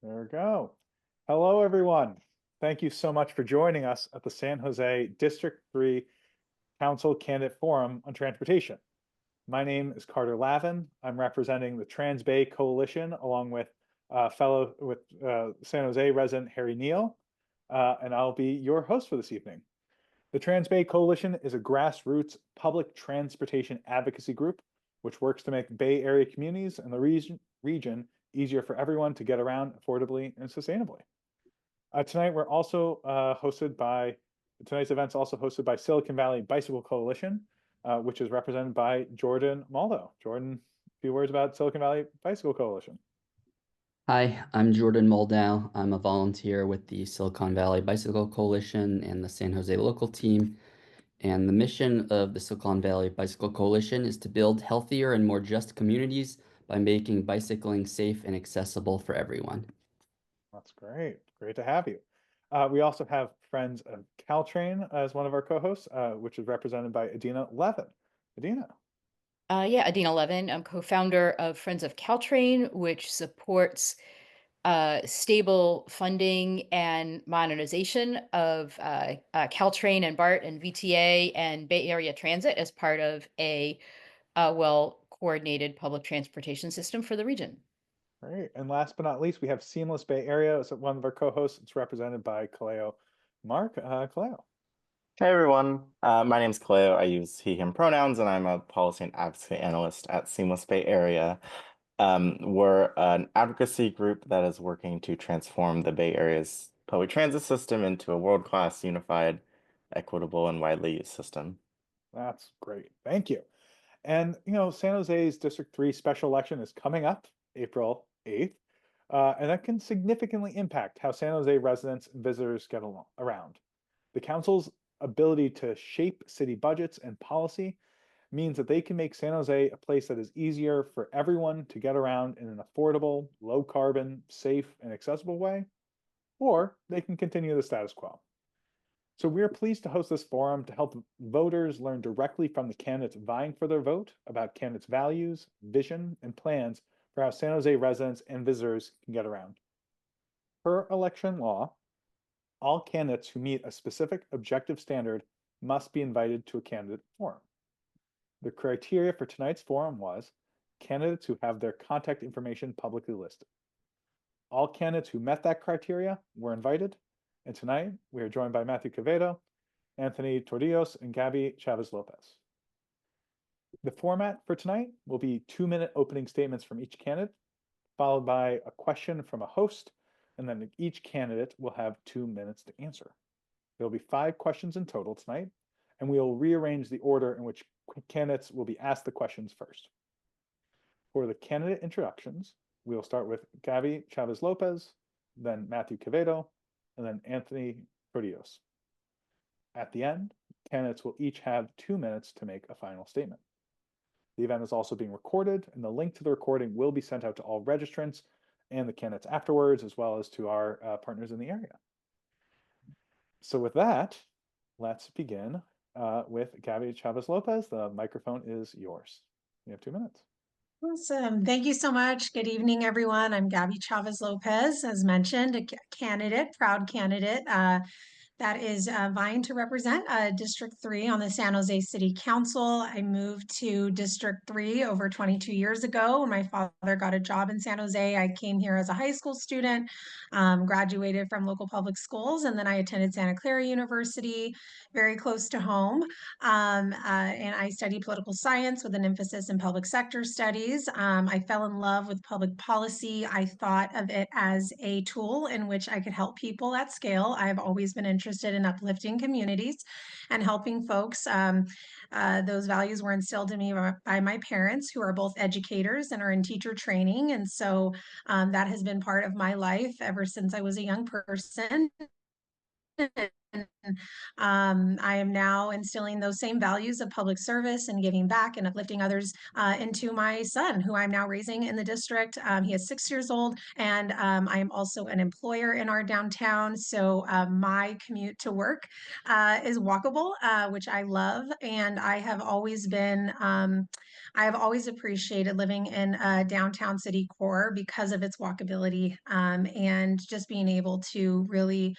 There we go. Hello, everyone. Thank you so much for joining us at the San Jose District 3 Council Candidate Forum on Transportation. My name is Carter Lavin. I'm representing the Transbay Coalition along with San Jose resident Harry Neal, and I'll be your host for this evening. The Transbay Coalition is a grassroots public transportation advocacy group which works to make Bay Area communities and the region easier for everyone to get around affordably and sustainably. Tonight, we're also hosted by tonight's event's also hosted by Silicon Valley Bicycle Coalition, which is represented by Jordan Maldo. Jordan, a few words about Silicon Valley Bicycle Coalition. Hi, I'm Jordan Moldow. I'm a volunteer with the Silicon Valley Bicycle Coalition and the San Jose local team. And the mission of the Silicon Valley Bicycle Coalition is to build healthier and more just communities by making bicycling safe and accessible for everyone. That's great. Great to have you. We also have Friends of Caltrain as one of our co-hosts, which is represented by Adina Levin. Adina. Yeah, Adina Levin. I'm co-founder of Friends of Caltrain, which supports stable funding and modernization of Caltrain and BART and VTA and Bay Area Transit as part of a well-coordinated public transportation system for the region. Great. And last but not least, we have Seamless Bay Area as one of our co-hosts. It's represented by Kaleo Mark. Kaleo. Hey everyone, my name's Cleo. I use he, him pronouns, and I'm a policy and advocacy analyst at Seamless Bay Area. We're an advocacy group that is working to transform the Bay Area's public transit system into a world-class, unified, equitable, and widely used system. That's great. Thank you. And, San Jose's District 3 special election is coming up April 8th, and that can significantly impact how San Jose residents and visitors get around. The council's ability to shape city budgets and policy means that they can make San Jose a place that is easier for everyone to get around in an affordable, low carbon, safe, and accessible way, or they can continue the status quo. So we're pleased to host this forum to help voters learn directly from the candidates vying for their vote about candidates' values, vision, and plans for how San Jose residents and visitors can get around. Per election law, all candidates who meet a specific objective standard must be invited to a candidate forum. The criteria for tonight's forum was candidates who have their contact information publicly listed. All candidates who met that criteria were invited, and tonight we are joined by Matthew Quevedo, Anthony Tordillos, and Gabby Chavez-Lopez. The format for tonight will be 2-minute opening statements from each candidate, followed by a question from a host, and then each candidate will have 2 minutes to answer. There will be 5 questions in total tonight, and we will rearrange the order in which candidates will be asked the questions first. For the candidate introductions, we will start with Gabby Chavez-Lopez, then Matthew Quevedo, and then Anthony Tordillos. At the end, candidates will each have 2 minutes to make a final statement. The event is also being recorded, and the link to the recording will be sent out to all registrants and the candidates afterwards, as well as to our partners in the area. So with that, let's begin with Gabby Chavez-Lopez. The microphone is yours. You have 2 minutes. Awesome. Thank you so much. Good evening, everyone. I'm Gabby Chavez-Lopez, as mentioned, a candidate, proud candidate that is vying to represent District 3 on the San Jose City Council. I moved to District 3 over 22 years ago when my father got a job in San Jose. I came here as a high school student, graduated from local public schools, and then I attended Santa Clara University, very close to home. And I studied political science with an emphasis in public sector studies. I fell in love with public policy. I thought of it as a tool in which I could help people at scale. I've always been interested in uplifting communities and helping folks. Those values were instilled in me by my parents, who are both educators and are in teacher training. And so that has been part of my life ever since I was a young person. I am now instilling those same values of public service and giving back and uplifting others into my son, who I'm now raising in the district. He is 6 years old, and I am also an employer in our downtown. So my commute to work is walkable, which I love. And I have always been, I have always appreciated living in a downtown city core because of its walkability, and just being able to really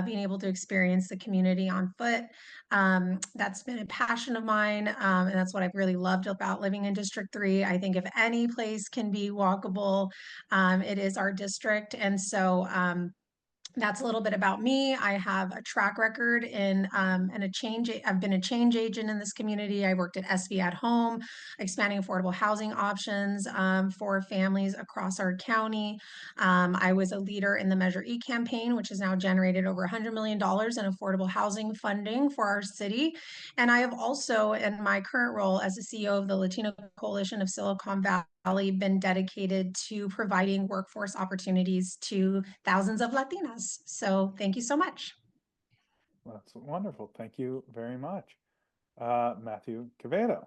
being able to experience the community on foot. That's been a passion of mine, and that's what I've really loved about living in District 3. I think if any place can be walkable, it is our district. And so that's a little bit about me. I have a track record in and a change. I've been a change agent in this community. I worked at SV at Home, expanding affordable housing options for families across our county. I was a leader in the Measure E campaign, which has now generated over $100 million in affordable housing funding for our city. And I have also, in my current role as the CEO of the Latino Coalition of Silicon Valley, been dedicated to providing workforce opportunities to thousands of Latinas. So thank you so much. That's wonderful. Thank you very much. Matthew Quevedo.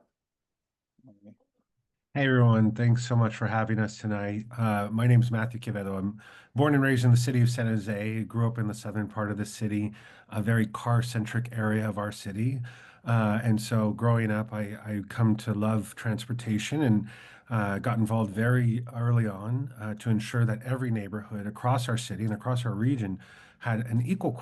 Hey everyone, thanks so much for having us tonight. My name is Matthew Quevedo. I'm born and raised in the city of San Jose. Grew up in the southern part of the city, a very car-centric area of our city. And so growing up, I come to love transportation and got involved very early on to ensure that every neighborhood across our city and across our region had an equal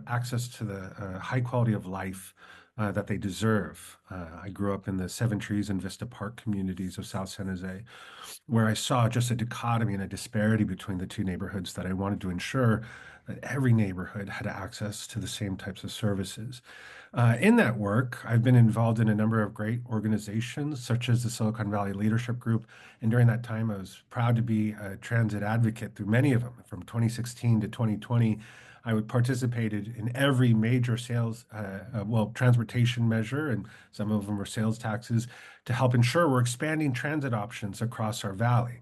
access to the high quality of life that they deserve. I grew up in the Seven Trees and Vista Park communities of South San Jose, where I saw just a dichotomy and a disparity between the two neighborhoods that I wanted to ensure that every neighborhood had access to the same types of services. In that work, I've been involved in a number of great organizations, such as the Silicon Valley Leadership Group. And during that time, I was proud to be a transit advocate through many of them. From 2016 to 2020, I participated in every major transportation measure, and some of them were sales taxes, to help ensure we're expanding transit options across our valley.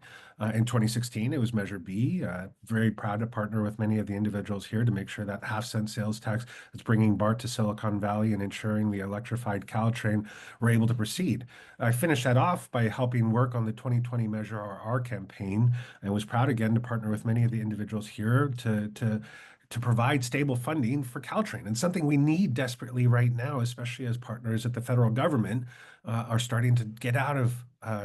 In 2016, it was Measure B. Very proud to partner with many of the individuals here to make sure that half-cent sales tax is bringing BART to Silicon Valley and ensuring the electrified Caltrain were able to proceed. I finished that off by helping work on the 2020 Measure RR campaign, and was proud again to partner with many of the individuals here to provide stable funding for Caltrain, and something we need desperately right now, especially as partners at the federal government are starting to get out of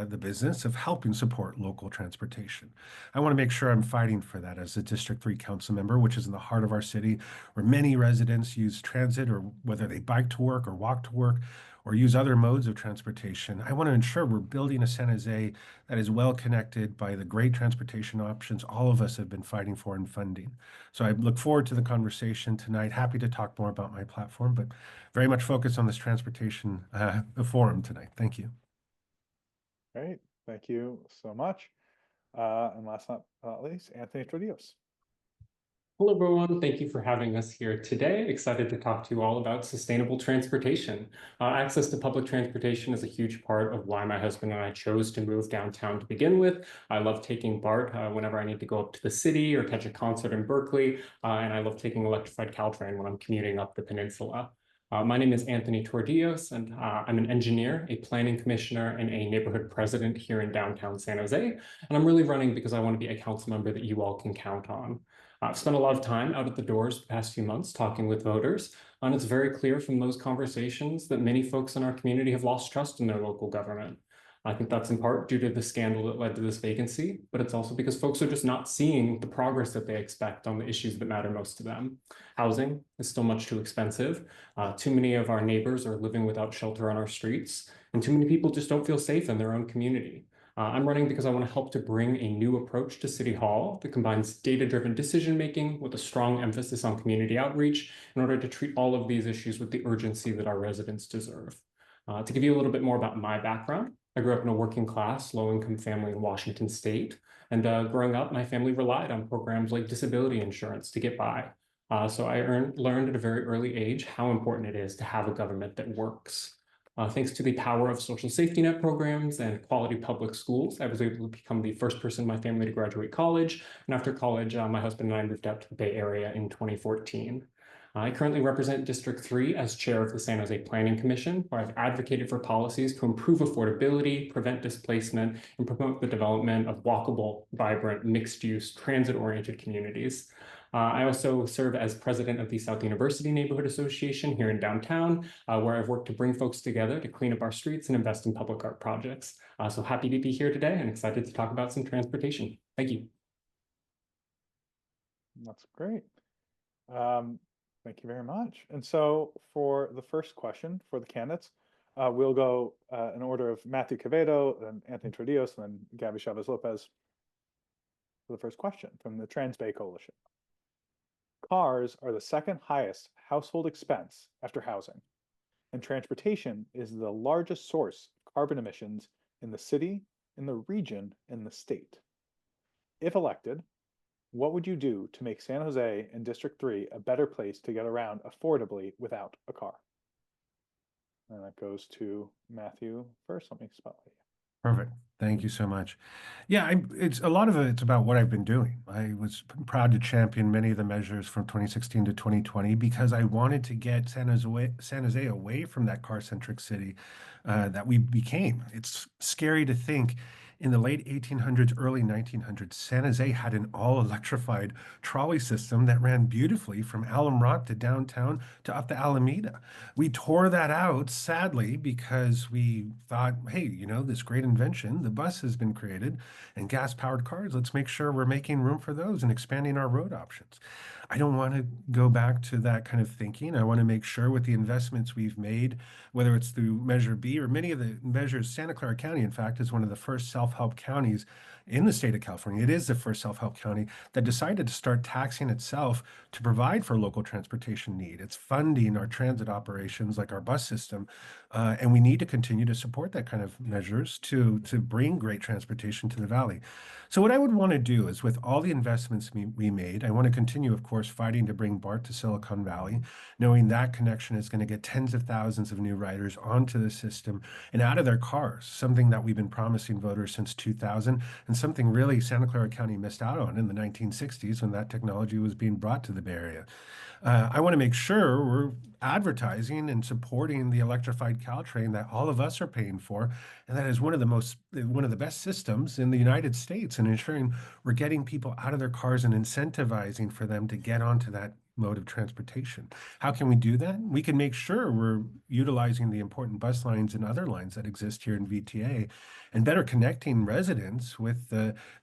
the business of helping support local transportation. I want to make sure I'm fighting for that as a District 3 council member, which is in the heart of our city, where many residents use transit, or whether they bike to work or walk to work, or use other modes of transportation. I want to ensure we're building a San Jose that is well connected by the great transportation options all of us have been fighting for and funding. So I look forward to the conversation tonight. Happy to talk more about my platform, but very much focused on this transportation forum tonight. Thank you. Great. Thank you so much. And last but not least, Anthony Tordillos. Hello, everyone. Thank you for having us here today. Excited to talk to you all about sustainable transportation. Access to public transportation is a huge part of why my husband and I chose to move downtown to begin with. I love taking BART whenever I need to go up to the city or catch a concert in Berkeley, and I love taking electrified Caltrain when I'm commuting up the peninsula. My name is Anthony Tordillos, and I'm an engineer, a planning commissioner, and a neighborhood president here in downtown San Jose. And I'm really running because I want to be a council member that you all can count on. I've spent a lot of time out at the doors the past few months talking with voters, and it's very clear from those conversations that many folks in our community have lost trust in their local government. I think that's in part due to the scandal that led to this vacancy, but it's also because folks are just not seeing the progress that they expect on the issues that matter most to them. Housing is still much too expensive. Too many of our neighbors are living without shelter on our streets, and too many people just don't feel safe in their own community. I'm running because I want to help to bring a new approach to City Hall that combines data-driven decision-making with a strong emphasis on community outreach in order to treat all of these issues with the urgency that our residents deserve. To give you a little bit more about my background, I grew up in a working class, low-income family in Washington State, and growing up, my family relied on programs like disability insurance to get by. So I learned at a very early age how important it is to have a government that works. Thanks to the power of social safety net programs and quality public schools, I was able to become the first person in my family to graduate college. And after college, my husband and I moved out to the Bay Area in 2014. I currently represent District 3 as chair of the San Jose Planning Commission, where I've advocated for policies to improve affordability, prevent displacement, and promote the development of walkable, vibrant, mixed-use, transit-oriented communities. I also serve as president of the South University Neighborhood Association here in downtown, where I've worked to bring folks together to clean up our streets and invest in public art projects. So happy to be here today and excited to talk about some transportation. Thank you. That's great. Thank you very much. And so for the first question for the candidates, we'll go in order of Matthew Quevedo, then Anthony Tordillos, and then Gabby Chavez-Lopez for the first question from the Transbay Coalition. Cars are the second highest household expense after housing, and transportation is the largest source of carbon emissions in the city, in the region, and the state. If elected, what would you do to make San Jose and District 3 a better place to get around affordably without a car? And that goes to Matthew first. Let me spell it. Perfect. Thank you so much. Yeah, it's a lot of it's about what I've been doing. I was proud to champion many of the measures from 2016 to 2020 because I wanted to get San Jose away from that car-centric city that we became. It's scary to think in the late 1800s, early 1900s, San Jose had an all-electrified trolley system that ran beautifully from Alum Rock to downtown to up the Alameda. We tore that out, sadly, because we thought, hey, you know, this great invention, the bus has been created, and gas-powered cars, let's make sure we're making room for those and expanding our road options. I don't want to go back to that kind of thinking. I want to make sure with the investments we've made, whether it's through Measure B or many of the measures, Santa Clara County, in fact, is one of the first self-help counties in the state of California. It is the first self-help county that decided to start taxing itself to provide for local transportation need. It's funding our transit operations like our bus system, and we need to continue to support that kind of measures to bring great transportation to the valley. So what I would want to do is with all the investments we made, I want to continue, of course, fighting to bring BART to Silicon Valley, knowing that connection is going to get tens of thousands of new riders onto the system and out of their cars, something that we've been promising voters since 2000 and something really Santa Clara County missed out on in the 1960s when that technology was being brought to the Bay Area. I want to make sure we're advertising and supporting the electrified Caltrain that all of us are paying for, and that is one of the best systems in the United States, and ensuring we're getting people out of their cars and incentivizing for them to get onto that mode of transportation. How can we do that? We can make sure we're utilizing the important bus lines and other lines that exist here in VTA and better connecting residents with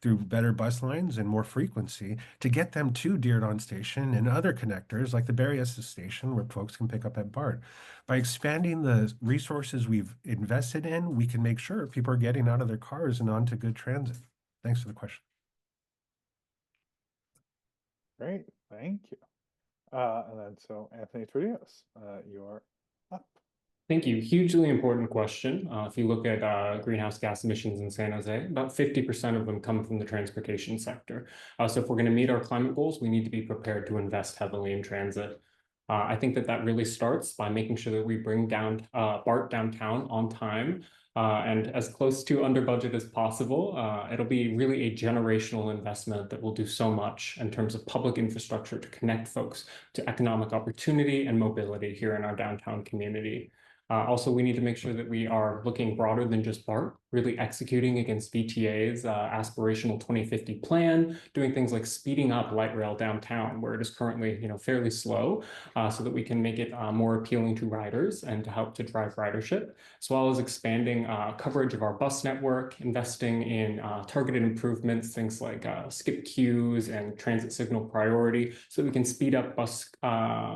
through better bus lines and more frequency to get them to Diridon Station and other connectors like the Berryessa Station where folks can pick up at BART. By expanding the resources we've invested in, we can make sure people are getting out of their cars and onto good transit. Thanks for the question. Great, thank you. And then so Anthony Tordillos, you're up. Thank you. Hugely important question. If you look at greenhouse gas emissions in San Jose, about 50% of them come from the transportation sector. So if we're going to meet our climate goals, we need to be prepared to invest heavily in transit. I think that really starts by making sure that we bring down BART downtown on time and as close to under budget as possible. It'll be really a generational investment that will do so much in terms of public infrastructure to connect folks to economic opportunity and mobility here in our downtown community. Also, we need to make sure that we are looking broader than just BART, really executing against VTA's aspirational 2050 plan, doing things like speeding up light rail downtown, where it is currently, fairly slow, so that we can make it more appealing to riders and to help to drive ridership, as well as expanding coverage of our bus network, investing in targeted improvements, things like skip queues and transit signal priority, so that we can speed up bus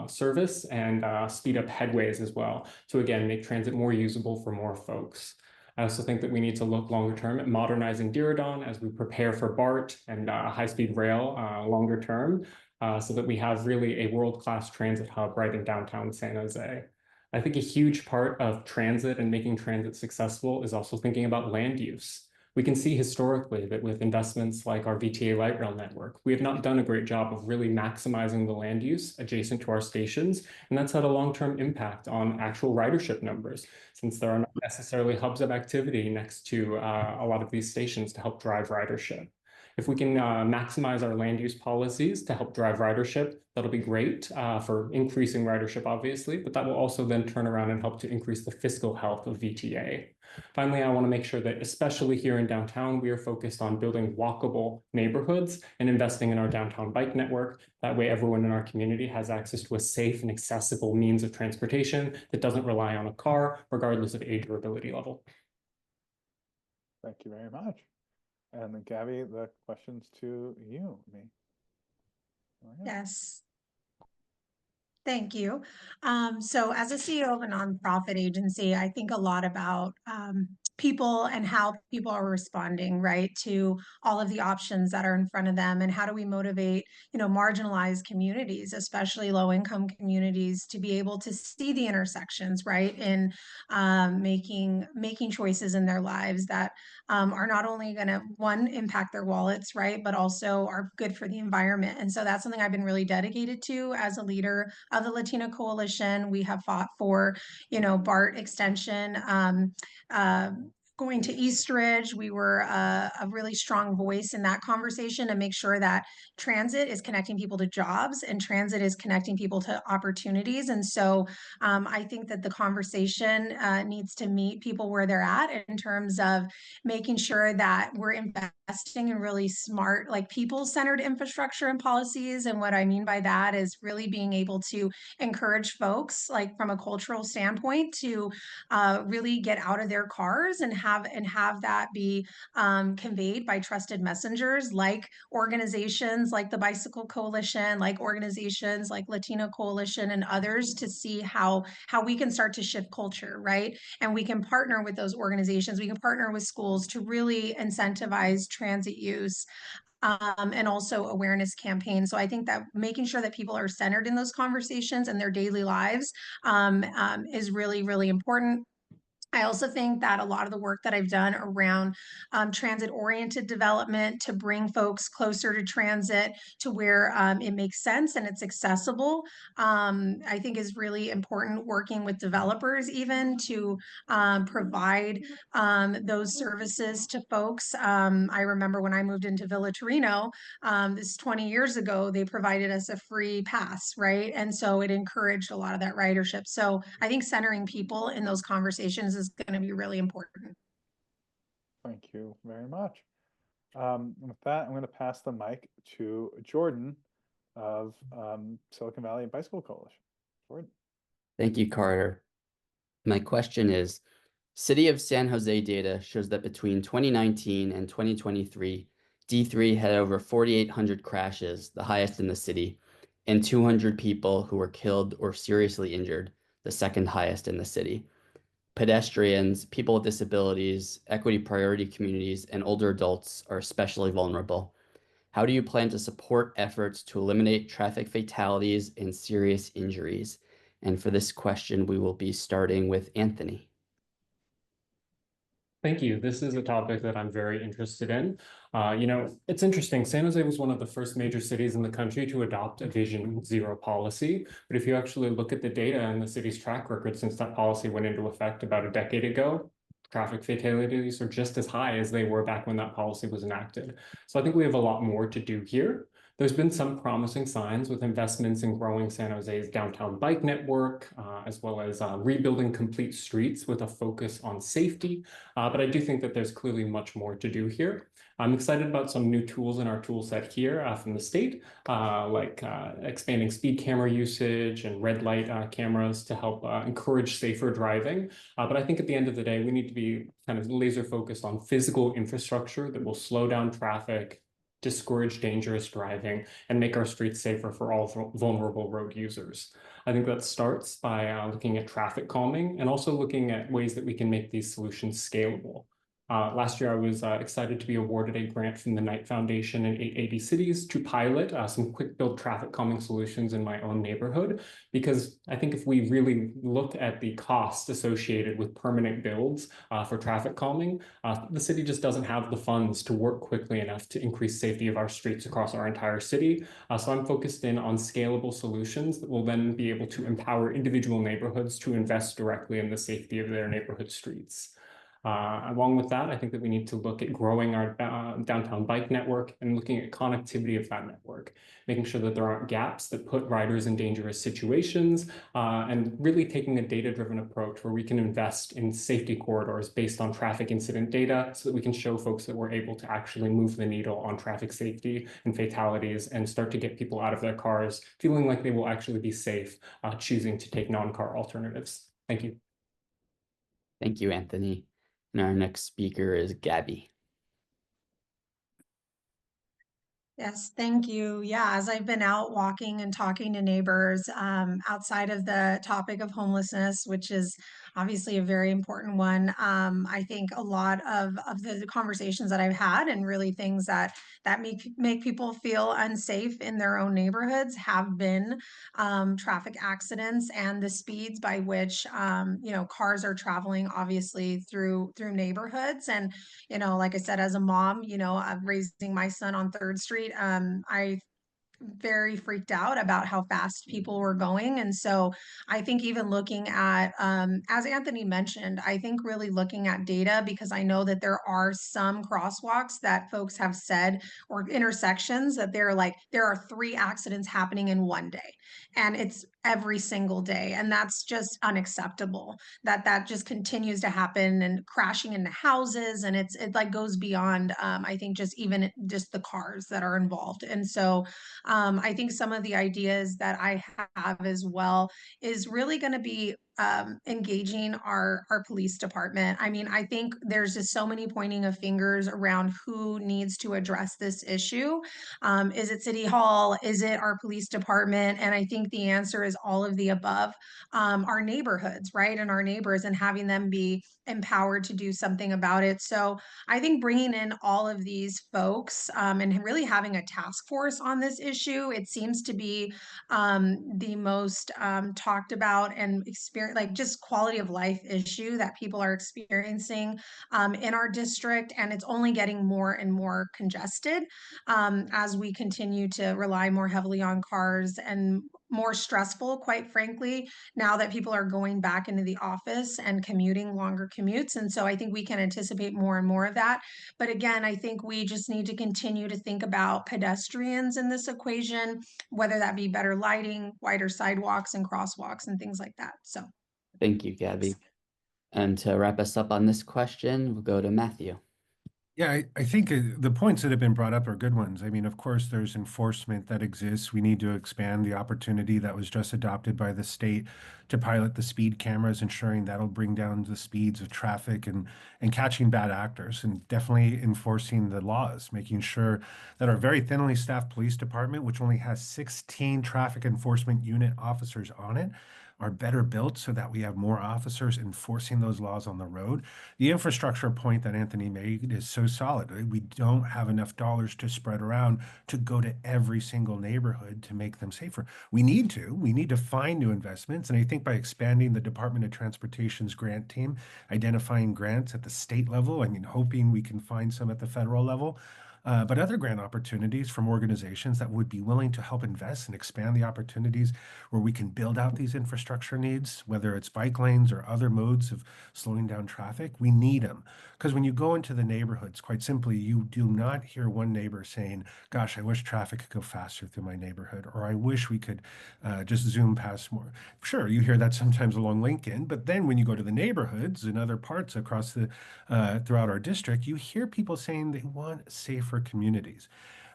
service and speed up headways as well. So again, make transit more usable for more folks. I also think that we need to look longer term at modernizing Diridon as we prepare for BART and high-speed rail longer term, so that we have really a world-class transit hub right in downtown San Jose. I think a huge part of transit and making transit successful is also thinking about land use. We can see historically that with investments like our VTA light rail network, we have not done a great job of really maximizing the land use adjacent to our stations, and that's had a long-term impact on actual ridership numbers, since there are not necessarily hubs of activity next to a lot of these stations to help drive ridership. If we can maximize our land use policies to help drive ridership, that'll be great for increasing ridership, obviously, but that will also then turn around and help to increase the fiscal health of VTA. Finally, I want to make sure that, especially here in downtown, we are focused on building walkable neighborhoods and investing in our downtown bike network. That way, everyone in our community has access to a safe and accessible means of transportation that doesn't rely on a car, regardless of age or ability level. Thank you very much. And then Gabby, the question's to you, me. Yes. Thank you. So as a CEO of a nonprofit agency, I think a lot about people and how people are responding, right, to all of the options that are in front of them, and how do we motivate, marginalized communities, especially low-income communities, to be able to see the intersections, right, in making choices in their lives that are not only going to, one, impact their wallets, right, but also are good for the environment. And so that's something I've been really dedicated to as a leader of the Latina Coalition. We have fought for, BART extension. Going to Eastridge, we were a really strong voice in that conversation to make sure that transit is connecting people to jobs and transit is connecting people to opportunities. And so I think that the conversation needs to meet people where they're at in terms of making sure that we're investing in really smart, like people-centered infrastructure and policies. And what I mean by that is really being able to encourage folks, like from a cultural standpoint, to really get out of their cars and have that be conveyed by trusted messengers, like organizations like the Bicycle Coalition, like organizations like Latino Coalition and others, to see how we can start to shift culture, right? And we can partner with those organizations. We can partner with schools to really incentivize transit use. And also awareness campaigns. So I think that making sure that people are centered in those conversations and their daily lives is really, really important. I also think that a lot of the work that I've done around transit-oriented development to bring folks closer to transit to where it makes sense and it's accessible, I think is really important, working with developers even to provide those services to folks. I remember when I moved into Villa Torino, this 20 years ago, they provided us a free pass, right? And so it encouraged a lot of that ridership. So I think centering people in those conversations is going to be really important. Thank you very much. With that, I'm going to pass the mic to Jordan of Silicon Valley Bicycle Coalition. Jordan. Thank you, Carter. My question is, City of San Jose data shows that between 2019 and 2023, D3 had over 4,800 crashes, the highest in the city, and 200 people who were killed or seriously injured, the second highest in the city. Pedestrians, people with disabilities, equity priority communities, and older adults are especially vulnerable. How do you plan to support efforts to eliminate traffic fatalities and serious injuries? And for this question, we will be starting with Anthony. Thank you. This is a topic that I'm very interested in. It's interesting. San Jose was one of the first major cities in the country to adopt a Vision Zero policy. But if you actually look at the data and the city's track record since that policy went into effect about a decade ago, traffic fatalities are just as high as they were back when that policy was enacted. So I think we have a lot more to do here. There's been some promising signs with investments in growing San Jose's downtown bike network, as well as rebuilding complete streets with a focus on safety. But I do think that there's clearly much more to do here. I'm excited about some new tools in our tool set here from the state, like expanding speed camera usage and red light cameras to help encourage safer driving. But I think at the end of the day, we need to be kind of laser focused on physical infrastructure that will slow down traffic, discourage dangerous driving, and make our streets safer for all vulnerable road users. I think that starts by looking at traffic calming and also looking at ways that we can make these solutions scalable. Last year, I was excited to be awarded a grant from the Knight Foundation in 880 cities to pilot some quick build traffic calming solutions in my own neighborhood, because I think if we really look at the cost associated with permanent builds for traffic calming, the city just doesn't have the funds to work quickly enough to increase safety of our streets across our entire city. So I'm focused in on scalable solutions that will then be able to empower individual neighborhoods to invest directly in the safety of their neighborhood streets. Along with that, I think that we need to look at growing our downtown bike network and looking at connectivity of that network, making sure that there aren't gaps that put riders in dangerous situations, and really taking a data-driven approach where we can invest in safety corridors based on traffic incident data so that we can show folks that we're able to actually move the needle on traffic safety and fatalities and start to get people out of their cars feeling like they will actually be safe, choosing to take non-car alternatives. Thank you. Thank you, Anthony. And our next speaker is Gabby. Yes, thank you. Yeah, as I've been out walking and talking to neighbors outside of the topic of homelessness, which is obviously a very important one, I think a lot of the conversations that I've had and really things that make people feel unsafe in their own neighborhoods have been traffic accidents and the speeds by which cars are traveling, obviously through neighborhoods. And like I said, as a mom, I'm raising my son on 3rd Street. I very freaked out about how fast people were going. And so I think even looking at, as Anthony mentioned, I think really looking at data, because I know that there are some crosswalks that folks have said, or intersections that they're like, there are 3 accidents happening in one day. And it's every single day. And that's just unacceptable that just continues to happen, and crashing into houses. And it like goes beyond, I think just even just the cars that are involved. And so I think some of the ideas that I have as well is really going to be engaging our police department. I mean, I think there's just so many pointing of fingers around who needs to address this issue. Is it City Hall? Is it our police department? And I think the answer is all of the above. Our neighborhoods, right, and our neighbors, and having them be empowered to do something about it. So I think bringing in all of these folks and really having a task force on this issue, it seems to be the most talked about and experience, like just quality of life issue that people are experiencing in our district. And it's only getting more and more congested as we continue to rely more heavily on cars, and more stressful, quite frankly, now that people are going back into the office and commuting longer commutes. And so I think we can anticipate more and more of that. But again, I think we just need to continue to think about pedestrians in this equation, whether that be better lighting, wider sidewalks and crosswalks and things like that. So Thank you, Gabby. And to wrap us up on this question, we'll go to Matthew. Yeah, I think the points that have been brought up are good ones. I mean, of course, there's enforcement that exists. We need to expand the opportunity that was just adopted by the state to pilot the speed cameras, ensuring that'll bring down the speeds of traffic and catching bad actors, and definitely enforcing the laws, making sure that our very thinly staffed police department, which only has 16 traffic enforcement unit officers on it, are better built so that we have more officers enforcing those laws on the road. The infrastructure point that Anthony made is so solid. We don't have enough dollars to spread around to go to every single neighborhood to make them safer. We need to find new investments. And I think by expanding the Department of Transportation's grant team, identifying grants at the state level, I mean, hoping we can find some at the federal level, but other grant opportunities from organizations that would be willing to help invest and expand the opportunities where we can build out these infrastructure needs, whether it's bike lanes or other modes of slowing down traffic. We need them. Because when you go into the neighborhoods, quite simply, you do not hear one neighbor saying, gosh, I wish traffic could go faster through my neighborhood, or I wish we could just zoom past more. Sure, you hear that sometimes along Lincoln, but then when you go to the neighborhoods and other parts across the throughout our district, you hear people saying they want safer communities.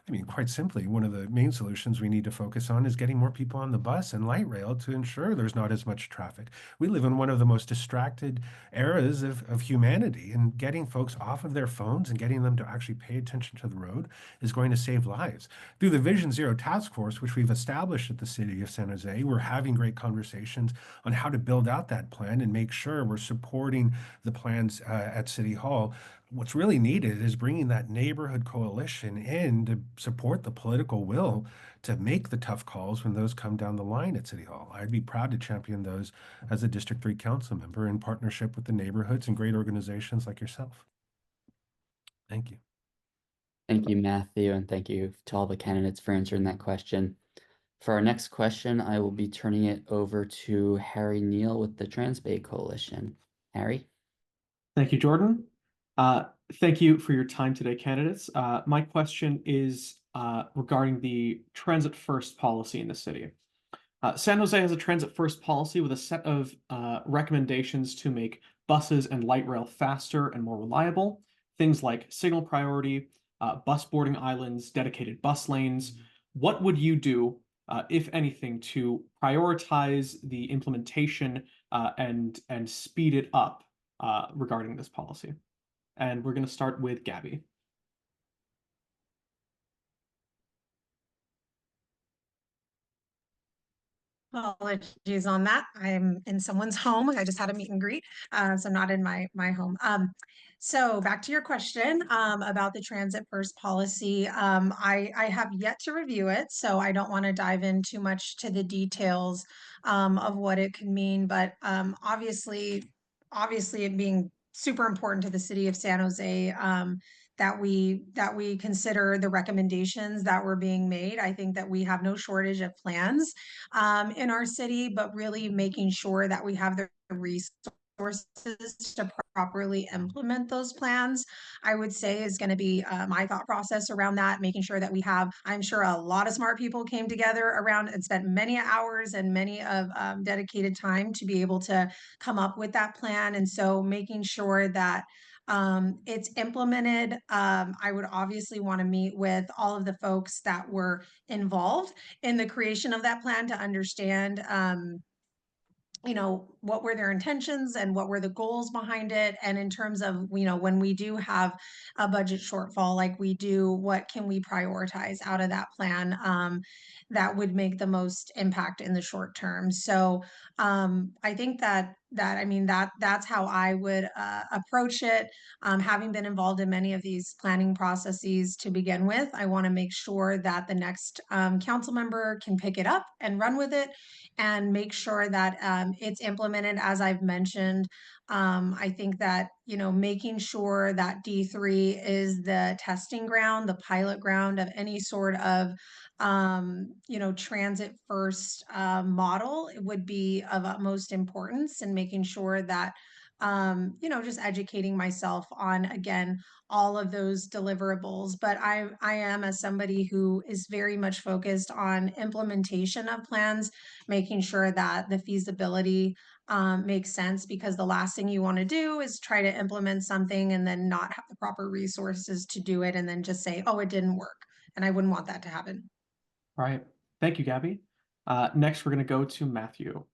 I mean, quite simply, one of the main solutions we need to focus on is getting more people on the bus and light rail to ensure there's not as much traffic. We live in one of the most distracted eras of humanity, and getting folks off of their phones and getting them to actually pay attention to the road is going to save lives. Through the Vision Zero Task Force, which we've established at the City of San Jose, we're having great conversations on how to build out that plan and make sure we're supporting the plans at City Hall. What's really needed is bringing that neighborhood coalition in to support the political will to make the tough calls when those come down the line at City Hall. I'd be proud to champion those as a District 3 council member in partnership with the neighborhoods and great organizations like yourself. Thank you. Thank you, Matthew, and thank you to all the candidates for answering that question. For our next question, I will be turning it over to Harry Neal with the Transbay Coalition. Harry? Thank you, Jordan. Thank you for your time today, candidates. My question is regarding the transit first policy in the city. San Jose has a transit first policy with a set of recommendations to make buses and light rail faster and more reliable. Things like signal priority, bus boarding islands, dedicated bus lanes. What would you do, if anything, to prioritize the implementation and speed it up regarding this policy? And we're going to start with Gabby. Apologies on that. I'm in someone's home. I just had a meet and greet, so not in my home. So back to your question about the transit first policy. I have yet to review it, so I don't want to dive in too much to the details of what it could mean. But obviously, it being super important to the city of San Jose. That we consider the recommendations that were being made. I think that we have no shortage of plans in our city, but really making sure that we have the resources to properly implement those plans, I would say is going to be my thought process around that, making sure that we have, I'm sure a lot of smart people came together around and spent many hours and many of dedicated time to be able to come up with that plan. And so making sure that it's implemented. I would obviously want to meet with all of the folks that were involved in the creation of that plan to understand what were their intentions and what were the goals behind it, and in terms of when we do have a budget shortfall like we do, what can we prioritize out of that plan that would make the most impact in the short term. So I think that's how I would approach it. Having been involved in many of these planning processes to begin with, I want to make sure that the next council member can pick it up and run with it and make sure that it's implemented as I've mentioned. I think that, making sure that D3 is the testing ground, the pilot ground of any sort of, transit first model, it would be of utmost importance, and making sure that, just educating myself on, again, all of those deliverables. But I am, as somebody who is very much focused on implementation of plans, making sure that the feasibility makes sense, because the last thing you want to do is try to implement something and then not have the proper resources to do it and then just say, oh, it didn't work. And I wouldn't want that to happen. All right. Thank you, Gabby. Next, we're going to go to Matthew.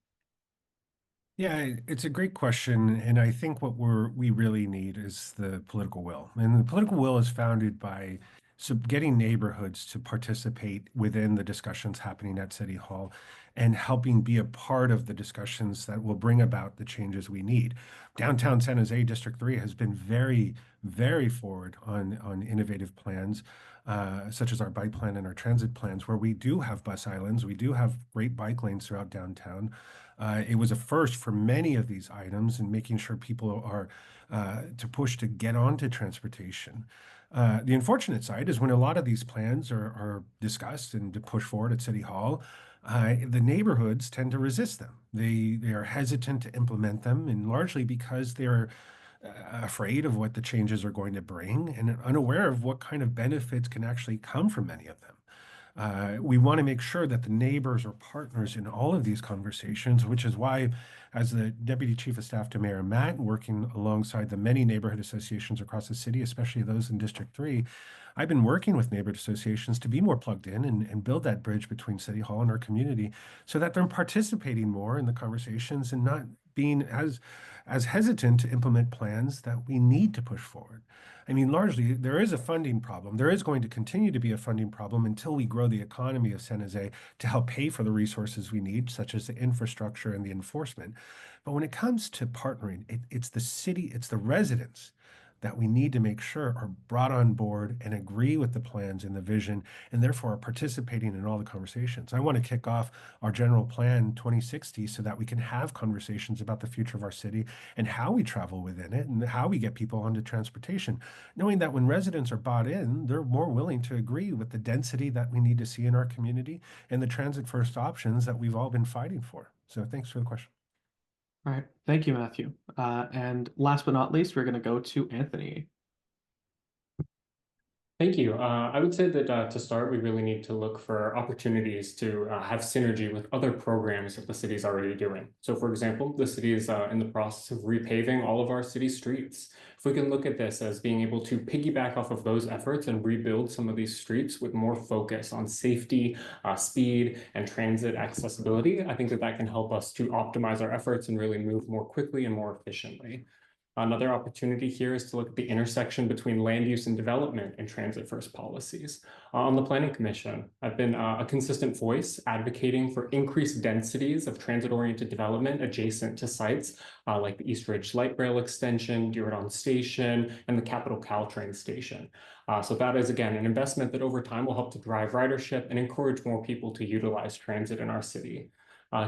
Yeah, it's a great question, and I think what we really need is the political will. And the political will is founded by getting neighborhoods to participate within the discussions happening at City Hall and helping be a part of the discussions that will bring about the changes we need. Downtown San Jose District 3 has been very, very forward on innovative plans, such as our bike plan and our transit plans, where we do have bus islands, we do have great bike lanes throughout downtown. It was a first for many of these items, and making sure people are to push to get onto transportation. The unfortunate side is when a lot of these plans are discussed and to push forward at City Hall, the neighborhoods tend to resist them. They are hesitant to implement them, and largely because they're afraid of what the changes are going to bring and unaware of what kind of benefits can actually come from many of them. We want to make sure that the neighbors are partners in all of these conversations, which is why, as the Deputy Chief of Staff to Mayor Matt, working alongside the many neighborhood associations across the city, especially those in District 3, I've been working with neighborhood associations to be more plugged in and build that bridge between City Hall and our community so that they're participating more in the conversations and not being as hesitant to implement plans that we need to push forward. I mean, largely, there is a funding problem. There is going to continue to be a funding problem until we grow the economy of San Jose to help pay for the resources we need, such as the infrastructure and the enforcement. But when it comes to partnering, it's the city, it's the residents that we need to make sure are brought on board and agree with the plans and the vision, and therefore are participating in all the conversations. I want to kick off our general plan 2060 so that we can have conversations about the future of our city and how we travel within it and how we get people onto transportation, knowing that when residents are bought in, they're more willing to agree with the density that we need to see in our community and the transit first options that we've all been fighting for. So thanks for the question. All right. Thank you, Matthew. And last but not least, we're going to go to Anthony. Thank you. I would say that to start, we really need to look for opportunities to have synergy with other programs that the city is already doing. So, for example, the city is in the process of repaving all of our city streets. If we can look at this as being able to piggyback off of those efforts and rebuild some of these streets with more focus on safety, speed, and transit accessibility, I think that that can help us to optimize our efforts and really move more quickly and more efficiently. Another opportunity here is to look at the intersection between land use and development and transit first policies. On the Planning Commission, I've been a consistent voice advocating for increased densities of transit-oriented development adjacent to sites like the East Ridge Light Rail Extension, Diridon Station, and the Capital Caltrain Station. So that is, again, an investment that over time will help to drive ridership and encourage more people to utilize transit in our city.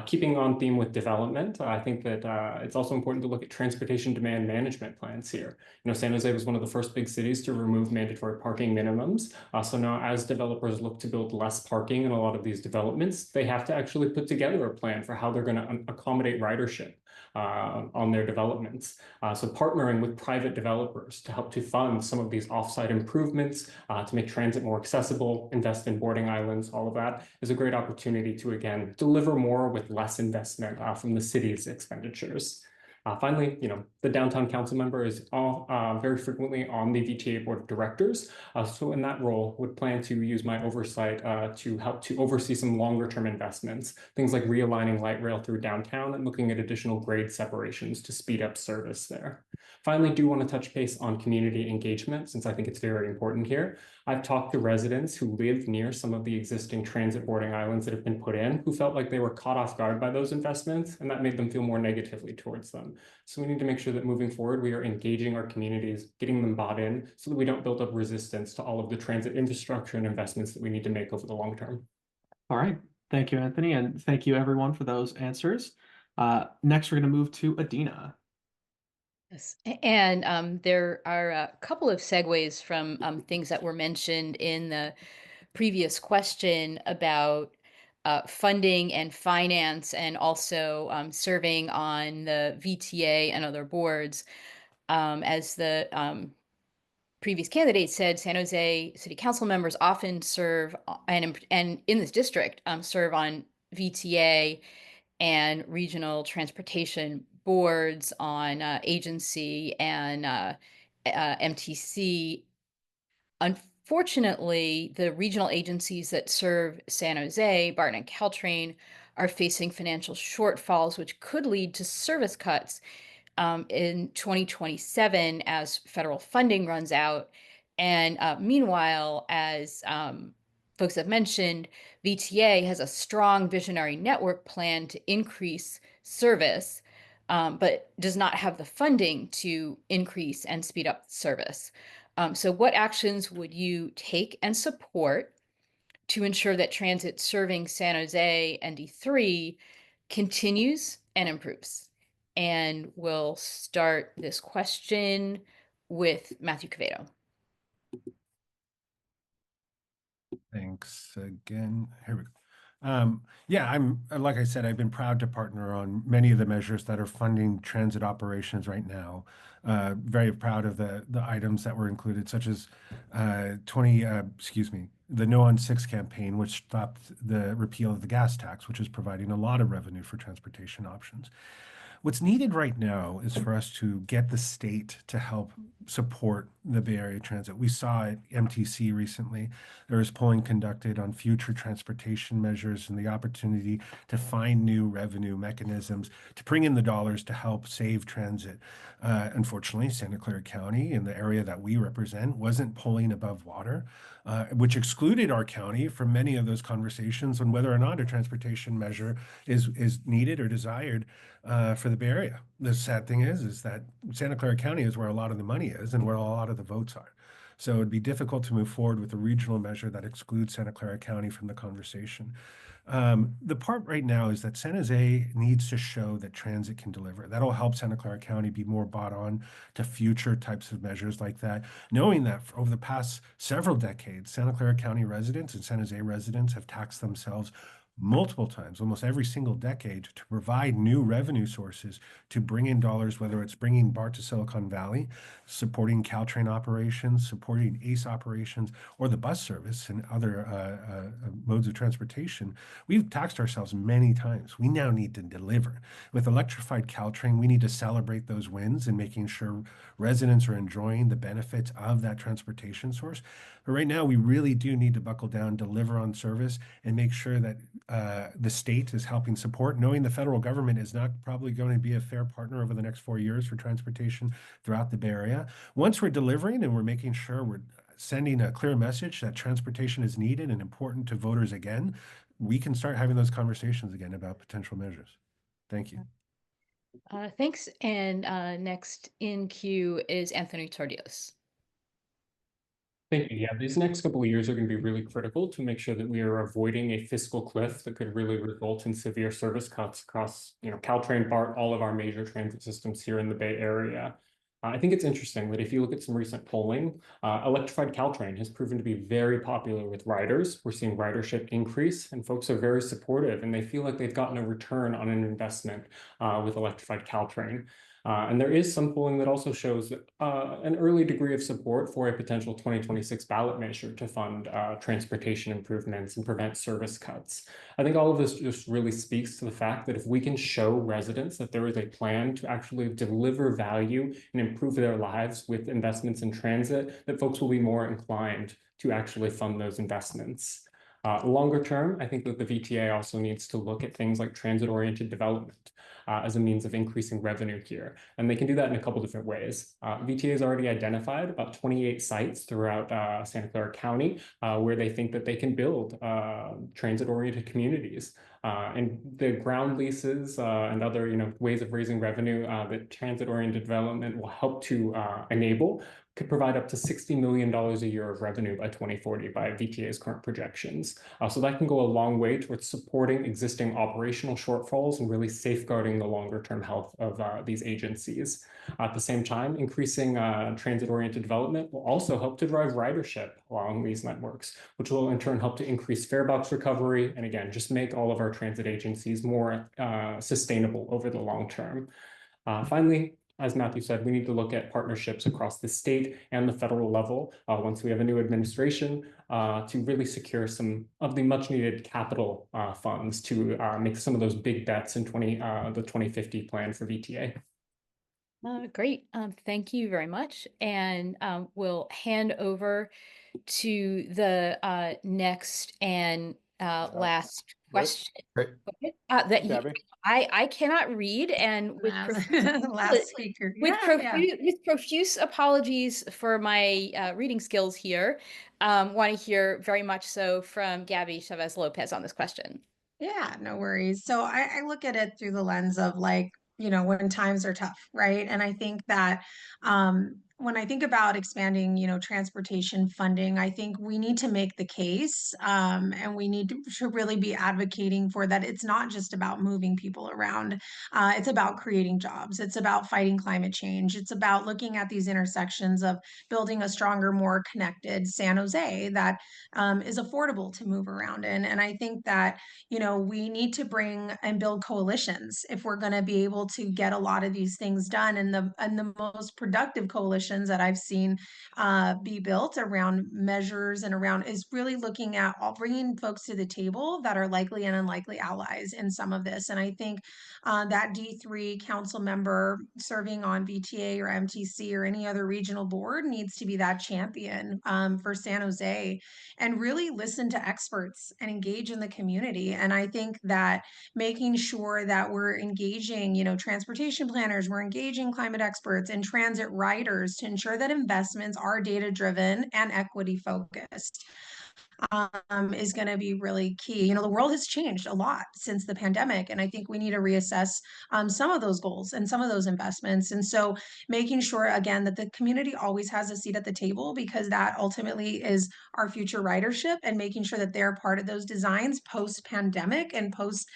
Keeping on theme with development, I think that it's also important to look at transportation demand management plans here. You know, San Jose was one of the first big cities to remove mandatory parking minimums. So now as developers look to build less parking in a lot of these developments, they have to actually put together a plan for how they're going to accommodate ridership on their developments. So partnering with private developers to help to fund some of these offsite improvements to make transit more accessible, invest in boarding islands, all of that is a great opportunity to, again, deliver more with less investment from the city's expenditures. Finally, you know, the downtown council member is very frequently on the VTA board of directors. So in that role, would plan to use my oversight to help to oversee some longer term investments, things like realigning light rail through downtown and looking at additional grade separations to speed up service there. Finally, do want to touch base on community engagement, since I think it's very important here. I've talked to residents who live near some of the existing transit boarding islands that have been put in, who felt like they were caught off guard by those investments, and that made them feel more negatively towards them. So we need to make sure that moving forward, we are engaging our communities, getting them bought in, so that we don't build up resistance to all of the transit infrastructure and investments that we need to make over the long term. All right. Thank you, Anthony, and thank you everyone for those answers. Next, we're going to move to Adina. Yes. And there are a couple of segues from things that were mentioned in the previous question about funding and finance, and also serving on the VTA and other boards. As the previous candidate said, San Jose City Council members often serve and in this district serve on VTA and regional transportation boards, on agency and MTC. Unfortunately, the regional agencies that serve San Jose, Barton and Caltrain, are facing financial shortfalls, which could lead to service cuts in 2027 as federal funding runs out. And meanwhile, as folks have mentioned, VTA has a strong visionary network plan to increase service, but does not have the funding to increase and speed up service. So what actions would you take and support to ensure that transit serving San Jose and D3 continues and improves? And we'll start this question with Matthew Quevedo. Thanks again. Here we go. Yeah, like I said, I've been proud to partner on many of the measures that are funding transit operations right now. Very proud of the items that were included, such as the No on 6 campaign, which stopped the repeal of the gas tax, which is providing a lot of revenue for transportation options. What's needed right now is for us to get the state to help support the Bay Area Transit. We saw at MTC recently, there was polling conducted on future transportation measures and the opportunity to find new revenue mechanisms to bring in the dollars to help save transit. Unfortunately, Santa Clara County, in the area that we represent, wasn't polling above water, which excluded our county from many of those conversations on whether or not a transportation measure is needed or desired for the Bay Area. The sad thing is that Santa Clara County is where a lot of the money is and where a lot of the votes are. So it'd be difficult to move forward with a regional measure that excludes Santa Clara County from the conversation. The part right now is that San Jose needs to show that transit can deliver. That'll help Santa Clara County be more bought on to future types of measures like that, knowing that over the past several decades, Santa Clara County residents and San Jose residents have taxed themselves multiple times, almost every single decade, to provide new revenue sources to bring in dollars, whether it's bringing BART to Silicon Valley, supporting Caltrain operations, supporting ACE operations, or the bus service and other modes of transportation. We've taxed ourselves many times. We now need to deliver. With electrified Caltrain, we need to celebrate those wins and making sure residents are enjoying the benefits of that transportation source. But right now, we really do need to buckle down, deliver on service, and make sure that the state is helping support, knowing the federal government is not probably going to be a fair partner over the next 4 years for transportation throughout the Bay Area. Once we're delivering and we're making sure we're sending a clear message that transportation is needed and important to voters again, we can start having those conversations again about potential measures. Thank you. Thanks. And next in queue is Anthony Tordillos. Thank you. Yeah, these next couple of years are going to be really critical to make sure that we are avoiding a fiscal cliff that could really result in severe service cuts across, Caltrain, BART, all of our major transit systems here in the Bay Area. I think it's interesting that if you look at some recent polling, electrified Caltrain has proven to be very popular with riders. We're seeing ridership increase, and folks are very supportive, and they feel like they've gotten a return on an investment with electrified Caltrain. And there is some polling that also shows an early degree of support for a potential 2026 ballot measure to fund transportation improvements and prevent service cuts. I think all of this just really speaks to the fact that if we can show residents that there is a plan to actually deliver value and improve their lives with investments in transit, that folks will be more inclined to actually fund those investments. Longer term, I think that the VTA also needs to look at things like transit-oriented development as a means of increasing revenue here. And they can do that in a couple different ways. VTA has already identified about 28 sites throughout Santa Clara County where they think that they can build transit-oriented communities. And the ground leases and other ways of raising revenue that transit-oriented development will help to enable could provide up to $60 million a year of revenue by 2040 by VTA's current projections. So that can go a long way towards supporting existing operational shortfalls and really safeguarding the longer-term health of these agencies. At the same time, increasing transit-oriented development will also help to drive ridership along these networks, which will in turn help to increase fare box recovery, and again, just make all of our transit agencies more sustainable over the long term. Finally, as Matthew said, we need to look at partnerships across the state and the federal level once we have a new administration to really secure some of the much needed capital funds to make some of those big bets in the 2050 plan for VTA. Great. Thank you very much. And we'll hand over to the next and last question. Great. I cannot read, and with last speaker. with profuse apologies for my reading skills here, want to hear very much so from Gabby Chavez-Lopez on this question. Yeah, no worries. So I look at it through the lens of when times are tough, right? And I think that when I think about expanding, transportation funding, I think we need to make the case and we need to really be advocating for that. It's not just about moving people around. It's about creating jobs. It's about fighting climate change. It's about looking at these intersections of building a stronger, more connected San Jose that is affordable to move around in. And I think that we need to bring and build coalitions if we're going to be able to get a lot of these things done. And the most productive coalitions that I've seen be built around measures and around is really looking at bringing folks to the table that are likely and unlikely allies in some of this. And I think that D3 council member serving on VTA or MTC or any other regional board needs to be that champion for San Jose and really listen to experts and engage in the community. And I think that making sure that we're engaging, transportation planners, we're engaging climate experts and transit riders to ensure that investments are data-driven and equity focused. Is going to be really key. The world has changed a lot since the pandemic, and I think we need to reassess some of those goals and some of those investments. And so making sure, again, that the community always has a seat at the table, because that ultimately is our future ridership, and making sure that they're part of those designs post-pandemic and post,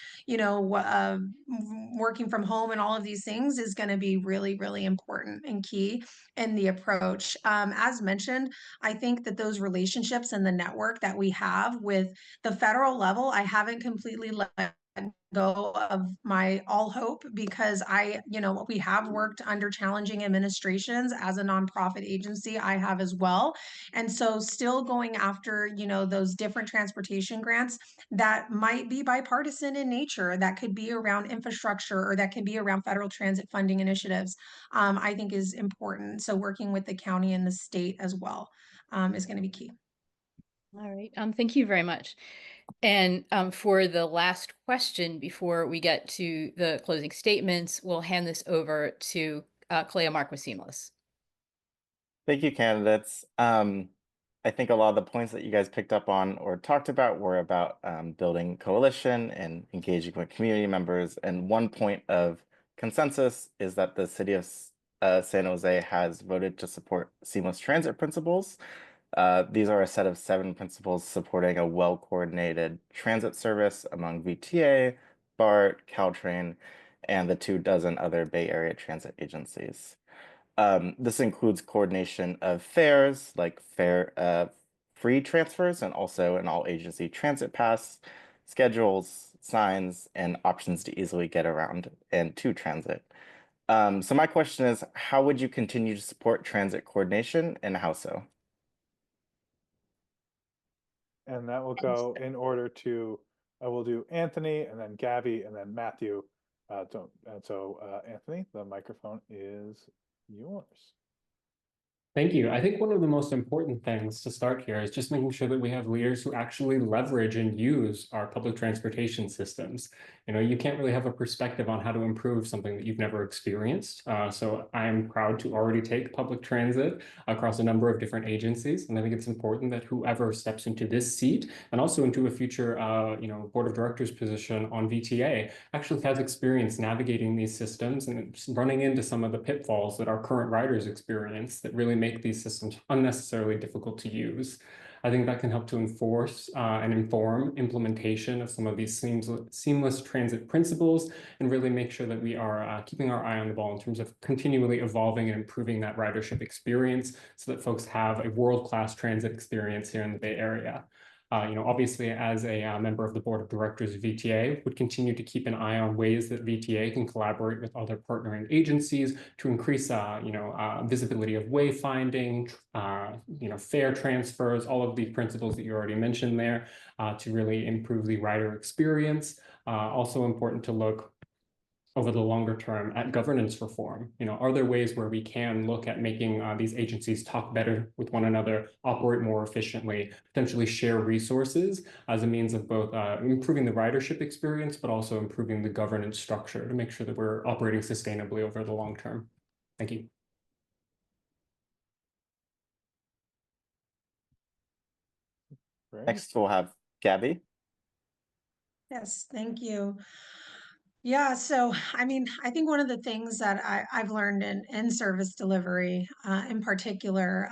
working from home and all of these things is going to be really, really important and key in the approach. As mentioned, I think that those relationships and the network that that we have with the federal level. I haven't completely let go of my all hope because we have worked under challenging administrations as a nonprofit agency. I have as well. And so still going after, those different transportation grants that might be bipartisan in nature, that could be around infrastructure or that could be around federal transit funding initiatives, I think is important. So working with the county and the state as well is going to be key. All right. Thank you very much. And for the last question, before we get to the closing statements, we'll hand this over to Cleo Mark with Seamless. Thank you, candidates. I think a lot of the points that you guys picked up on or talked about were about building coalition and engaging with community members. And one point of consensus is that the city of San Jose has voted to support seamless transit principles. These are a set of 7 principles supporting a well-coordinated transit service among VTA, BART, Caltrain, and the 24 other Bay Area transit agencies. This includes coordination of fares, like free transfers, and also an all-agency transit pass, schedules, signs, and options to easily get around and to transit. So my question is, how would you continue to support transit coordination, and how so? And that will go in order to, we'll do Anthony and then Gabby and then Matthew. Anthony, the microphone is yours. Thank you. I think one of the most important things to start here is just making sure that we have leaders who actually leverage and use our public transportation systems. You can't really have a perspective on how to improve something that you've never experienced. So I'm proud to already take public transit across a number of different agencies. And I think it's important that whoever steps into this seat and also into a future, board of directors position on VTA actually has experience navigating these systems and running into some of the pitfalls that our current riders experience that really make these systems unnecessarily difficult to use. I think that can help to enforce and inform implementation of some of these seamless transit principles and really make sure that we are keeping our eye on the ball in terms of continually evolving and improving that ridership experience so that folks have a world-class transit experience here in the Bay Area. Obviously, as a member of the board of directors of VTA, would continue to keep an eye on ways that VTA can collaborate with other partnering agencies to increase, visibility of wayfinding, fare transfers, all of the principles that you already mentioned there, to really improve the rider experience. Also important to look over the longer term at governance reform. Are there ways where we can look at making these agencies talk better with one another, operate more efficiently, potentially share resources as a means of both improving the ridership experience, but also improving the governance structure to make sure that we're operating sustainably over the long term? Thank you. Great. Next, we'll have Gabby. Yes, thank you. Yeah, so I think one of the things that I've learned in service delivery in particular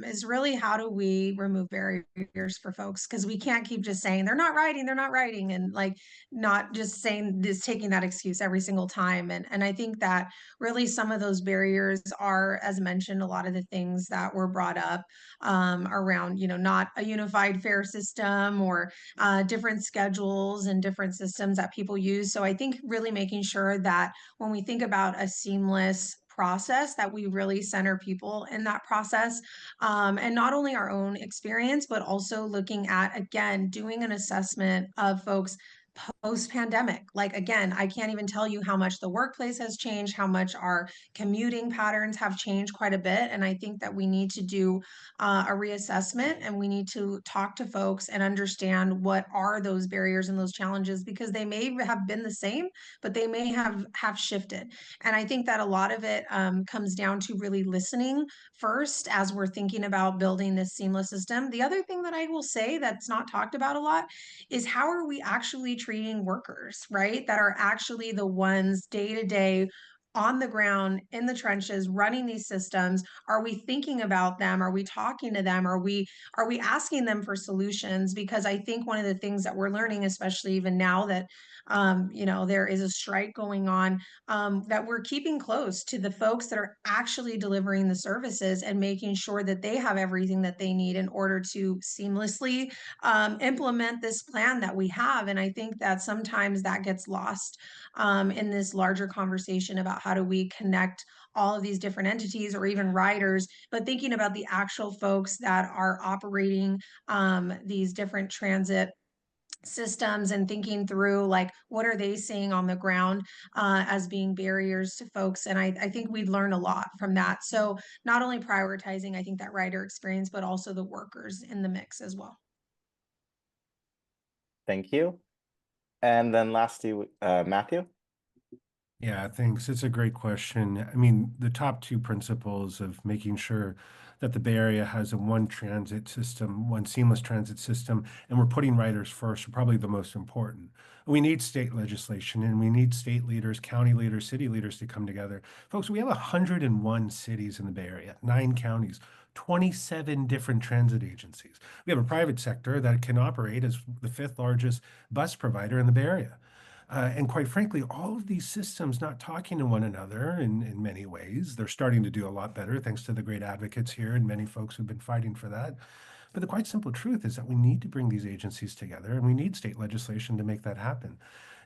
is really how do we remove barriers for folks? Because we can't keep just saying they're not writing, and like not just saying this, taking that excuse every single time. And I think that really some of those barriers are, as mentioned, a lot of the things that were brought up around, not a unified fare system or different schedules and different systems that people use. So I think really making sure that when we think about a seamless process, that we really center people in that process, and not only our own experience, but also looking at, again, doing an assessment of folks post-pandemic. Like, again, I can't even tell you how much the workplace has changed, how much our commuting patterns have changed quite a bit. And I think that we need to do a reassessment, and we need to talk to folks and understand what are those barriers and those challenges, because they may have been the same, but they may have shifted. And I think that a lot of it comes down to really listening first as we're thinking about building this seamless system. The other thing that I will say that's not talked about a lot is how are we actually treating workers, right? That are actually the ones day to day on the ground, in the trenches, running these systems? Are we thinking about them? Are we talking to them? Are we asking them for solutions? Because I think one of the things that we're learning, especially even now that there is a strike going on, that we're keeping close to the folks that are actually delivering the services and making sure that they have everything that they need in order to seamlessly implement this plan that we have. And I think that sometimes that gets lost in this larger conversation about how do we connect all of these different entities or even riders, but thinking about the actual folks that are operating these different transit systems and thinking through like what are they seeing on the ground as being barriers to folks. And I think we'd learn a lot from that. So not only prioritizing, I think, that rider experience, but also the workers in the mix as well. Thank you. And then lastly, Matthew. Yeah, thanks. It's a great question. I mean, the top two principles of making sure that the Bay Area has a one transit system, one seamless transit system, and we're putting riders first are probably the most important. We need state legislation and we need state leaders, county leaders, city leaders to come together. Folks, we have 101 cities in the Bay Area, 9 counties, 27 different transit agencies. We have a private sector that can operate as the 5th largest bus provider in the Bay Area. And quite frankly, all of these systems not talking to one another in many ways. They're starting to do a lot better thanks to the great advocates here and many folks who've been fighting for that. But the quite simple truth is that we need to bring these agencies together and we need state legislation to make that happen.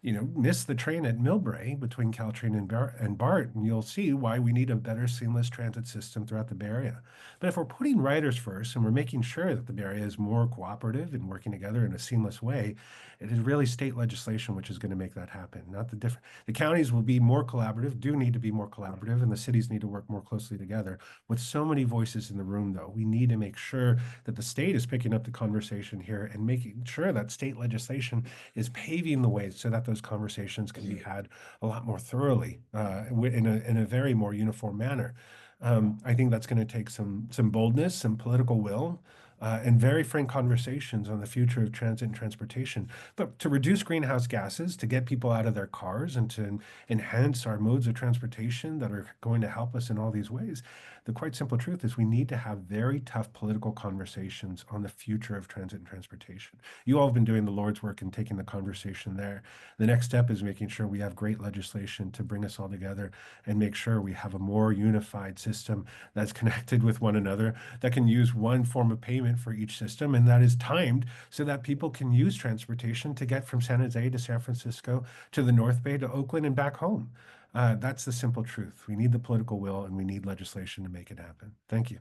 Miss the train at Millbrae between Caltrain and BART, and you'll see why we need a better seamless transit system throughout the Bay Area. But if we're putting riders first and we're making sure that the Bay Area is more cooperative and working together in a seamless way, it is really state legislation which is going to make that happen, not the different. The counties will be more collaborative, do need to be more collaborative, and the cities need to work more closely together. With so many voices in the room, though, we need to make sure that the state is picking up the conversation here and making sure that state legislation is paving the way so that those conversations can be had a lot more thoroughly in a very more uniform manner. I think that's going to take some boldness, some political will, and very frank conversations on the future of transit and transportation. But to reduce greenhouse gases, to get people out of their cars, and to enhance our modes of transportation that are going to help us in all these ways, the quite simple truth is we need to have very tough political conversations on the future of transit and transportation. You all have been doing the Lord's work and taking the conversation there. The next step is making sure we have great legislation to bring us all together and make sure we have a more unified system that's connected with one another, that can use one form of payment for each system, and that is timed so that people can use transportation to get from San Jose to San Francisco to the North Bay to Oakland and back home. That's the simple truth. We need the political will and we need legislation to make it happen. Thank you.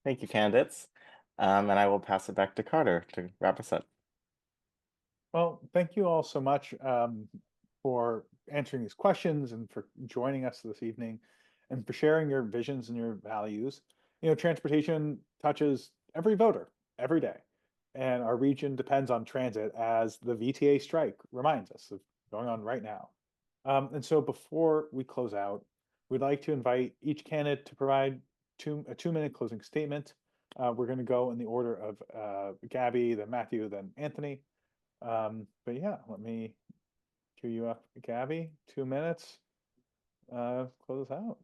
Thank you, candidates. And I will pass it back to Carter to wrap us up. Well, thank you all so much for answering these questions and for joining us this evening and for sharing your visions and your values. Transportation touches every voter every day, and our region depends on transit, as the VTA strike reminds us of going on right now. And so before we close out, we'd like to invite each candidate to provide a 2-minute closing statement. We're going to go in the order of Gabby, then Matthew, then Anthony. But yeah, let me cue you up, Gabby. 2 minutes. Close us out.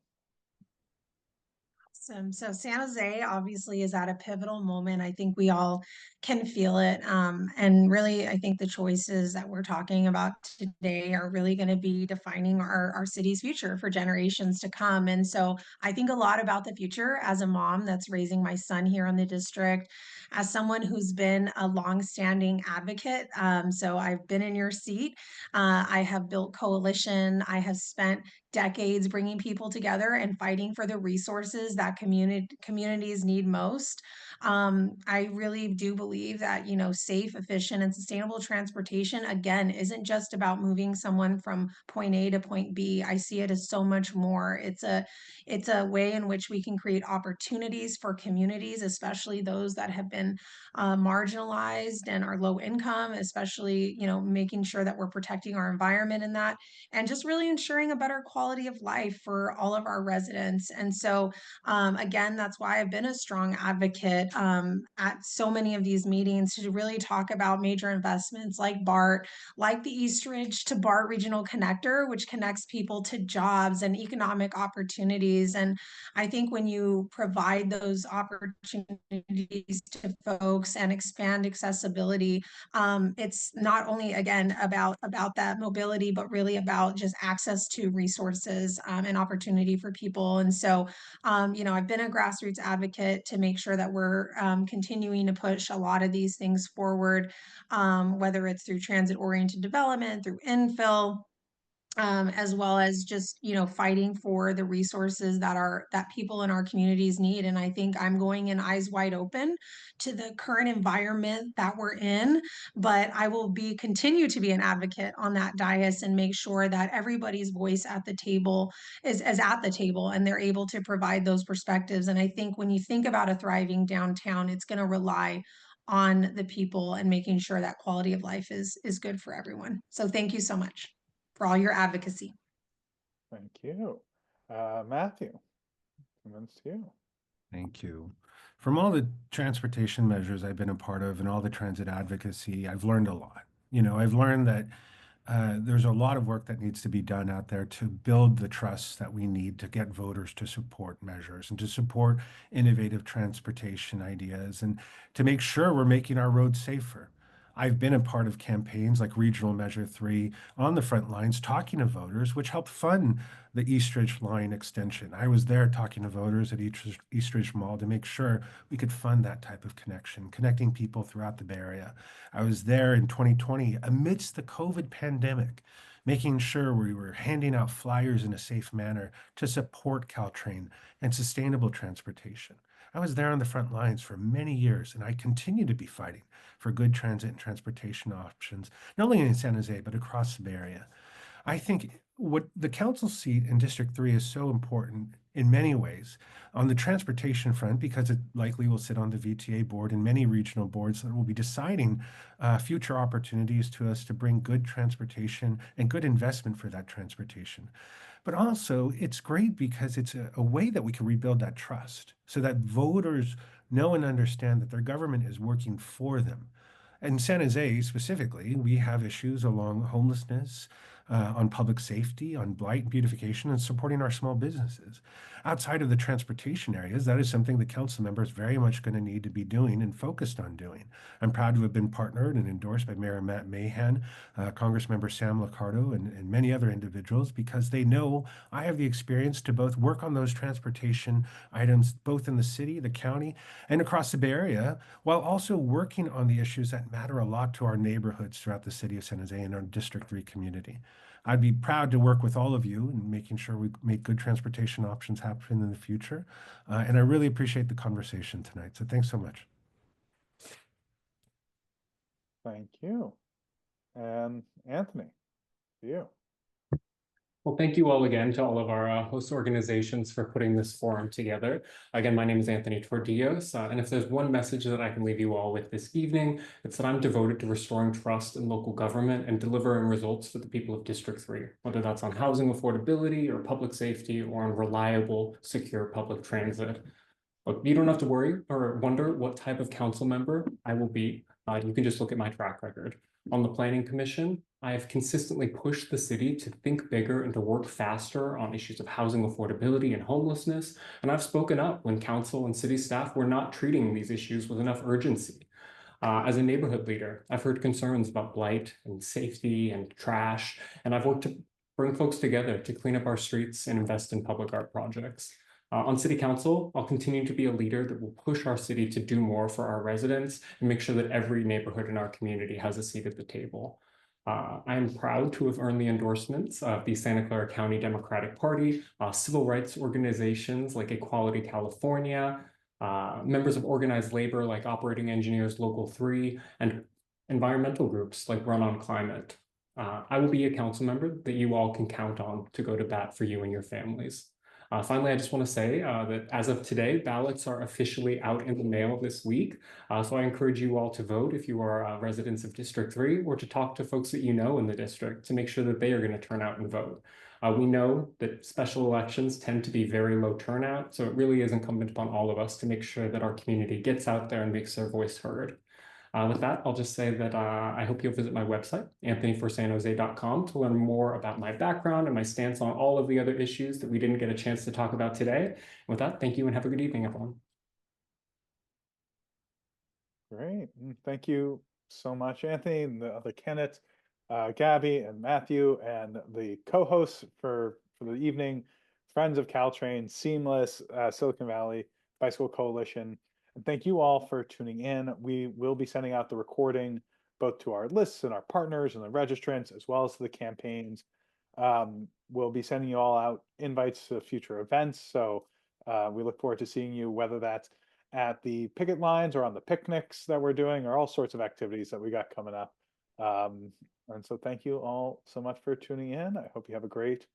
Awesome. So San Jose obviously is at a pivotal moment. I think we all can feel it. And really, I think the choices that we're talking about today are really going to be defining our city's future for generations to come. And so I think a lot about the future as a mom that's raising my son here in the district, as someone who's been a longstanding advocate. So I've been in your seat. I have built coalition. I have spent decades bringing people together and fighting for the resources that communities need most. I really do believe that, safe, efficient, and sustainable transportation, again, isn't just about moving someone from point A to point B. I see it as so much more. It's a way in which we can create opportunities for communities, especially those that have been marginalized and are low income, especially, making sure that we're protecting our environment in that, and just really ensuring a better quality quality of life for all of our residents. And so, again, that's why I've been a strong advocate at so many of these meetings to really talk about major investments like BART, like the East Ridge to BART Regional Connector, which connects people to jobs and economic opportunities. And I think when you provide those opportunities to folks and expand accessibility, it's not only, again, about that mobility, but really about just access to resources and opportunity for people. And so, I've been a grassroots advocate to make sure that we're continuing to push a lot of these things forward, whether it's through transit-oriented development, through infill, as well as just fighting for the resources that people in our communities need. And I think I'm going in eyes wide open to the current environment that we're in, but I will continue to be an advocate on that dais and make sure that everybody's voice at the table is at the table and they're able to provide those perspectives. And I think when you think about a thriving downtown, it's going to rely on the people and making sure that quality of life is good for everyone. So thank you so much for all your advocacy. Thank you. Matthew, 2 minutes to you. Thank you. From all the transportation measures I've been a part of and all the transit advocacy, I've learned a lot. I've learned that there's a lot of work that needs to be done out there to build the trust that we need to get voters to support measures and to support innovative transportation ideas and to make sure we're making our roads safer. I've been a part of campaigns like Regional Measure 3 on the front lines talking to voters, which helped fund the East Ridge line extension. I was there talking to voters at East Ridge Mall to make sure we could fund that type of connection, connecting people throughout the Bay Area. I was there in 2020 amidst the COVID pandemic, making sure we were handing out flyers in a safe manner to support Caltrain and sustainable transportation. I was there on the front lines for many years, and I continue to be fighting for good transit and transportation options, not only in San Jose, but across the Bay Area. I think what the council seat in District 3 is so important in many ways on the transportation front, because it likely will sit on the VTA board and many regional boards that will be deciding future opportunities to us to bring good transportation and good investment for that transportation. But also, it's great because it's a way that we can rebuild that trust so that voters know and understand that their government is working for them. In San Jose specifically, we have issues along homelessness, on public safety, on blight beautification, and supporting our small businesses. Outside of the transportation areas, that is something the council members very much going to need to be doing and focused on doing. I'm proud to have been partnered and endorsed by Mayor Matt Mahan, Congressmember Sam Liccardo, and many other individuals, because they know I have the experience to both work on those transportation items, both in the city, the county, and across the Bay Area, while also working on the issues that matter a lot to our neighborhoods throughout the city of San Jose and our District 3 community. I'd be proud to work with all of you in making sure we make good transportation options happen in the future. And I really appreciate the conversation tonight. So thanks so much. Thank you. And Anthony, to you. Well, thank you all again to all of our host organizations for putting this forum together. Again, my name is Anthony Tordillos, and if there's one message that I can leave you all with this evening, it's that I'm devoted to restoring trust in local government and delivering results for the people of District 3, whether that's on housing affordability or public safety or on reliable, secure public transit. Look, you don't have to worry or wonder what type of council member I will be. You can just look at my track record. On the Planning Commission, I have consistently pushed the city to think bigger and to work faster on issues of housing affordability and homelessness. And I've spoken up when council and city staff were not treating these issues with enough urgency. As a neighborhood leader, I've heard concerns about blight and safety and trash, and I've worked to bring folks together to clean up our streets and invest in public art projects. On City Council, I'll continue to be a leader that will push our city to do more for our residents and make sure that every neighborhood in our community has a seat at the table. I am proud to have earned the endorsements of the Santa Clara County Democratic Party, civil rights organizations like Equality California, members of organized labor like Operating Engineers Local 3, and environmental groups like Run on Climate. I will be a council member that you all can count on to go to bat for you and your families. Finally, I just want to say that as of today, ballots are officially out in the mail this week. So I encourage you all to vote if you are residents of District 3, or to talk to folks that you know in the district to make sure that they are going to turn out and vote. We know that special elections tend to be very low turnout, so it really is incumbent upon all of us to make sure that our community gets out there and makes their voice heard. With that, I'll just say that I hope you'll visit my website, anthonyforsanjose.com, to learn more about my background and my stance on all of the other issues that we didn't get a chance to talk about today. With that, thank you and have a good evening, everyone. Great. Thank you so much, Anthony, and the other candidates, Gabby and Matthew, and the co-hosts for the evening, Friends of Caltrain, Seamless, Silicon Valley Bicycle Coalition. And thank you all for tuning in. We will be sending out the recording both to our lists and our partners and the registrants, as well as to the campaigns. We'll be sending you all out invites to future events. So we look forward to seeing you, whether that's at the picket lines or on the picnics that we're doing, or all sorts of activities that we got coming up. And so thank you all so much for tuning in. I hope you have a great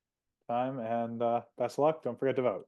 time, and best of luck. Don't forget to vote.